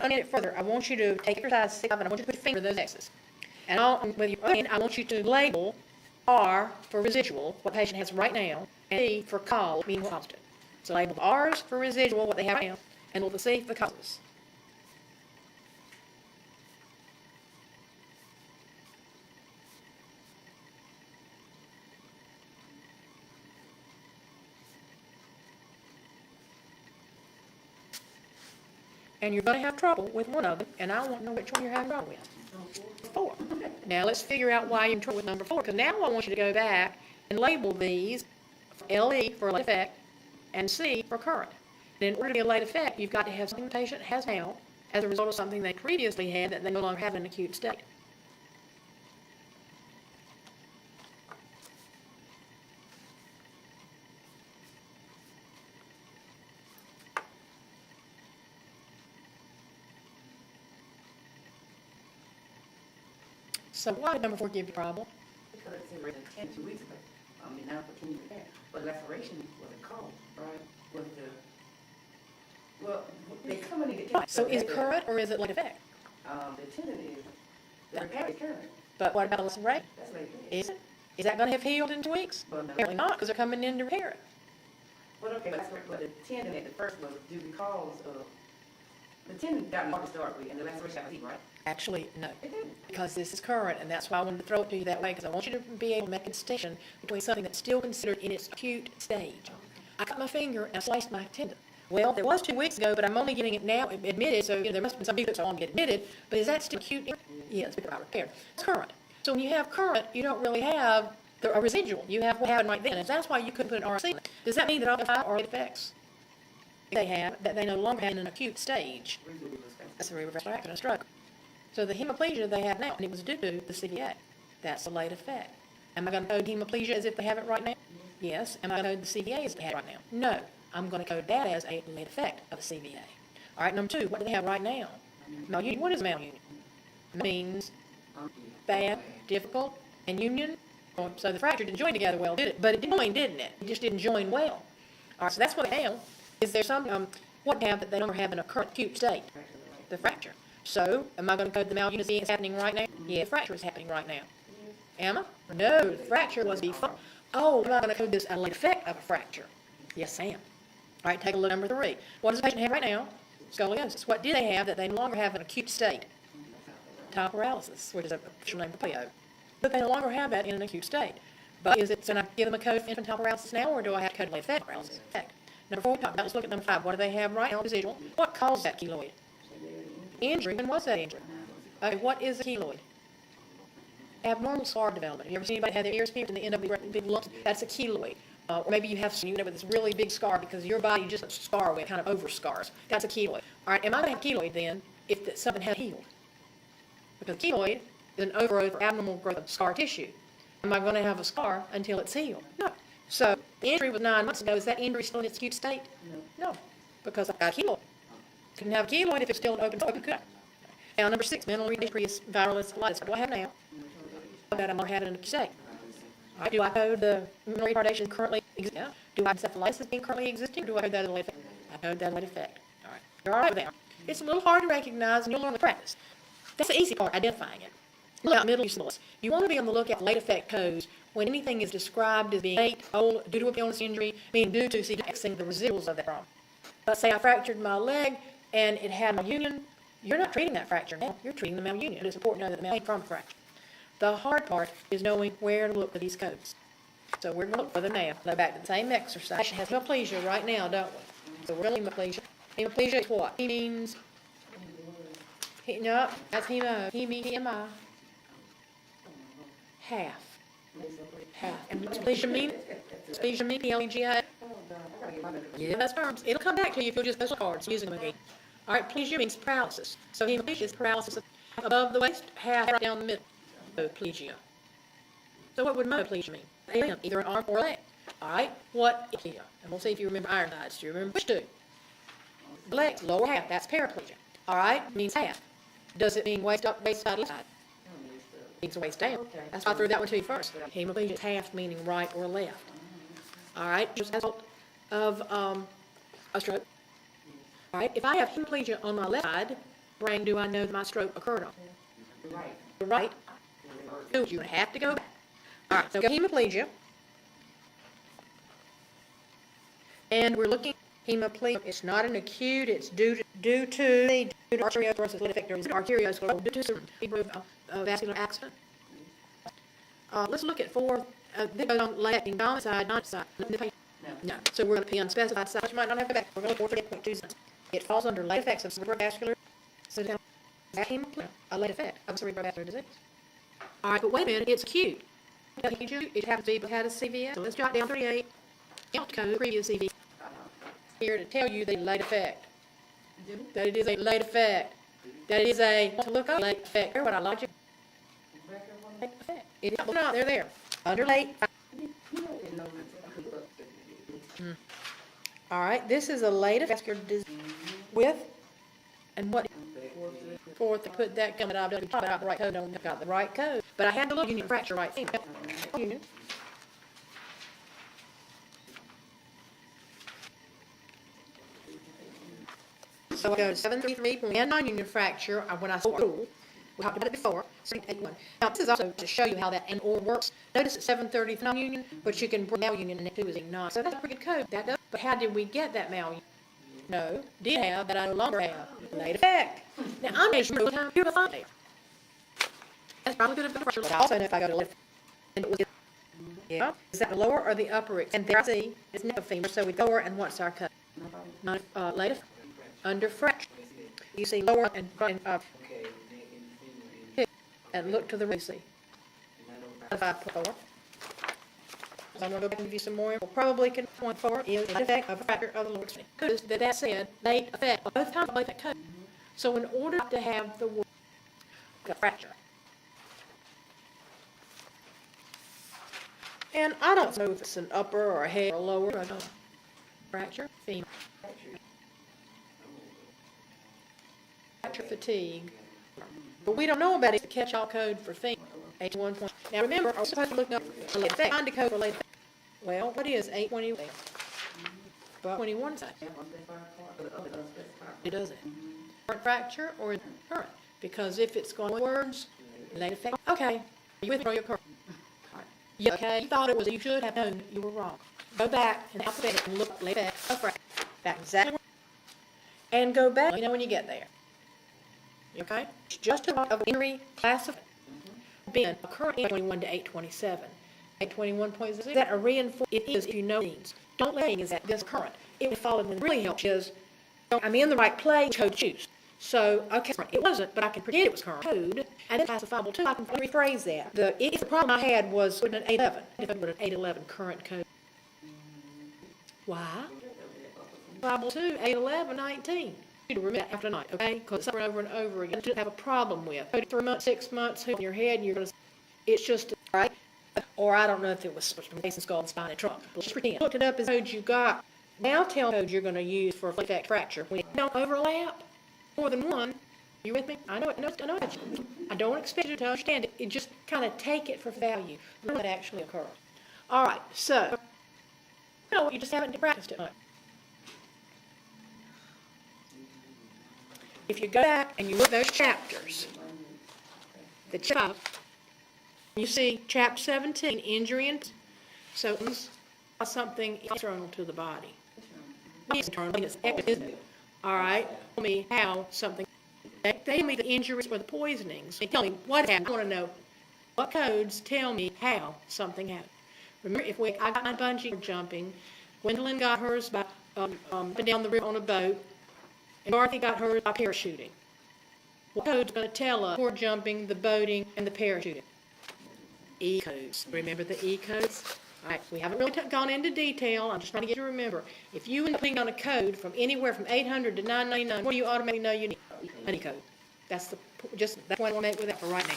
onion it further, I want you to take exercise 6 and I want you to put your finger in those X's. And with your onion, I want you to label R for residual, what the patient has right now, and C for cause, meaning what caused it. So label the R's for residual, what they have right now, and label the C for the causes. And you're going to have trouble with one of them, and I want to know which one you're having trouble with. 4. Now let's figure out why you're in trouble with number 4, because now I want you to go back and label these LE for late effect and C for current. And in order to be a late effect, you've got to have something the patient has now as a result of something they previously had that they no longer have in an acute state. So why did number 4 give you a problem? Because it's in resident 10 2 weeks ago. Now for 10 years back. But laceration was a cause, right? Was the, well, they come in and So is it current or is it late effect? The tendon is, the repair is current. But what about the laceration? That's late. Is it? Is that going to have healed in 2 weeks? Well, no. Apparently not, because they're coming in to repair it. Well, okay, but the tendon at the first was due because of, the tendon got more to start with, and the laceration got deep, right? Actually, no, It didn't. because this is current, and that's why I wanted to throw it to you that way, because I want you to be able to make a distinction between something that's still considered in its acute stage. I cut my finger and I sliced my tendon. Well, there was 2 weeks ago, but I'm only getting it now admitted, so there must have been some people that won't get admitted, but is that still acute? Yes, because I repaired. It's current. So when you have current, you don't really have a residual. You have what happened right then, and that's why you couldn't put an RC. Does that mean that all the 5 are late effects they have, that they no longer have in an acute stage? That's a cerebrovascular accident, a stroke. So the hemiplegia they have now, and it was due to the CVA. That's a late effect. Am I going to code hemiplegia as if they have it right now? Yes. Am I going to code the CVA as they have it right now? No. I'm going to code that as a late effect of a CVA. All right, number 2, what do they have right now? Malunion. What is malunion? It means bad, difficult, and union. So the fracture didn't join together well, did it? But it joined, didn't it? It just didn't join well. All right, so that's what they have. Is there some, what they have that they don't have in a current acute state? The fracture. So, am I going to code the malunity is happening right now? Yeah, the fracture is happening right now. Am I? No, the fracture was before. Oh, am I going to code this a late effect of a fracture? Yes, I am. All right, take a look at number 3. What does the patient have right now? Scoliosis. What do they have that they no longer have in an acute state? Tile paralysis, which is a official name for polio. But they no longer have that in an acute state. But is it, so I give them a code for infantile paralysis now, or do I have to code a late effect paralysis? Number 4, let's look at number 5. What do they have right now? Residual. What caused that keloid? Injury. When was that injury? Okay, what is a keloid? Abnormal scar development. Have you ever seen anybody have their ears pierced and they end up with big lumps? That's a keloid. Or maybe you have some, with this really big scar because your body just scar with kind of over scars. That's a keloid. All right, am I going to have keloid then if something has healed? Because keloid is an overgrowth or abnormal growth of scar tissue. Am I going to have a scar until it's healed? No. So the injury was 9 months ago. Is that injury still in its acute state? No, because I've got a keloid. Couldn't have a keloid if it's still an open sore. Now, number 6, mental decrease viral encephalitis. What do I have now? That I'm not having an acute state. All right, do I code the mental retardation currently existing? Yeah. Do I have encephalitis being currently existing, or do I code that as a late effect? I code that as a late effect. All right. You're all right with that. It's a little hard to recognize, and you'll learn with practice. That's the easy part, identifying it. Look at middle syllables. You want to be on the lookout for late effect codes when anything is described as being late, old, due to a illness injury, meaning due to fixing the residuals of that problem. Let's say I fractured my leg and it had malunion. You're not treating that fracture now. You're treating the malunion. It's important to know that the malunion from the fracture. The hard part is knowing where to look for these codes. So we're going to look for them now. Go back to the same exercise. It has hemiplegia right now, don't we? So we're going to hemiplegia. Hemiplegia is what? He means, no, that's hemo. Hemi. Half. And dysplasia mean? Dysplasia mean P-L-E-G-I? Yeah, that's terms. It'll come back to you if you'll just go to cards using them again. All right, plegia means paralysis. So hemiplegia is paralysis above the waist, half right down the middle. Plegia. So what would monoplegia mean? A limb, either an arm or a leg. All right, what is plegia? And we'll see if you remember ironides. Do you remember which 2? The legs, lower half, that's paraplegia. All right, means half. Does it mean waist up, waist side, left side? Means waist down. That's why I threw that one to you first. Hemiplegia is half, meaning right or left. All right, just as a result of a stroke. All right, if I have hemiplegia on my left side, brain do I know that my stroke occurred on? Right. The right. You're going to have to go back. All right, so hemiplegia. And we're looking at hemiplegia. It's not an acute. It's due to arteriosclerosis, arteriosclerosis, due to a vascular accident. Let's look at 4. This goes on left, domicile, not side. No. So we're going to be unspecified side, which might not have to back. We're going to 438.2. It falls under late effects of cerebrovascular, a late effect of cerebrovascular disease. All right, but wait a minute, it's acute. It happens to be had a CVS. So let's jot down 38. Count code previous CVS here to tell you the late effect. That it is a late effect. That it is a look up late effect. Hear what I like you. Late effect. It is not. They're there. Under late. All right, this is a late vascular disease with, and what? Fourth, to put that coming out, I've got the right code, I've got the right code, but I had to look union fracture right thing. Union. So I go to 733, non-union fracture, when I saw it, we talked about it before, 781. Now, this is also to show you how that and or works. Notice it's 730 non-union, but you can bring malunion and 2 is a non. So that's a pretty good code. That does. But how did we get that malunion? No, did have, that I no longer have. Late effect. Now, I'm not sure what time you're going to find there. That's probably going to be fracture. I also know if I go to left, and it was, yeah, is that the lower or the upper? And there I see it's neck femur, so we go lower, and what's our cut? Late effect. Under fracture. You see lower and and look to the right. See. 5.4. So I'm going to go back and give you some more. We'll probably can point 4 is the effect of a fracture of the lower extremity. Notice that said late effect. Both times late effect code. So in order to have the word fracture, and I don't know if it's an upper or a head or lower. I don't. Fracture, femur. Fracture fatigue. But we don't know about it. It's the catch-all code for femur. H1 point. Now remember, we're supposed to look up for late effect. Find the code for late effect. Well, what is 821? But 21 side. It doesn't. Current fracture or current? Because if it's going words, late effect. Okay. Are you with me or you're current? Yeah, okay. You thought it was, you should have known you were wrong. Go back in the alphabet and look up late effect of fracture. Back exactly. And go back. You know when you get there. Okay? It's just of injury class of being occurring 821 to 827. 821.0 is that a reinforcement? It is if you know means. Don't let is that this current. It would follow when really helps is I'm in the right place, code choose. So, okay, it wasn't, but I can pretend it was current code, and it's classifiable too. I can rephrase that. The problem I had was with an 811. If I put an 811 current code. Why? Classifiable too, 811, 19. To remember after night, okay? Because it's over and over again. To have a problem with 3 months, 6 months, in your head, and you're going to. It's just right. Or I don't know if it was Mason skull and spine and trunk. But let's pretend. Looked it up as codes you got. Now tell code you're going to use for a late effect fracture when it don't overlap more than one. You with me? I know it. I know it. I don't expect you to understand it. Just kind of take it for value. When it actually occurs. All right. So, you just haven't practiced it much. If you go back and you look at those chapters, the chapter, you see chapter 17, injury and so it's something external to the body. It's internal, it's external. All right, tell me how something. They tell me the injuries or the poisonings. They tell me what happened. I want to know what codes tell me how something happened. Remember, I got my bungee jumping. Gwendolyn got hers by up and down the river on a boat. And Dorothy got hers by parachuting. What code's going to tell us for jumping, the boating, and the parachuting? E codes. Remember the E codes? All right, we haven't really gone into detail. I'm just trying to get you to remember. If you end up putting on a code from anywhere from 800 to 999, what do you automatically know you need? Any code. That's the one I want to make with that for right now.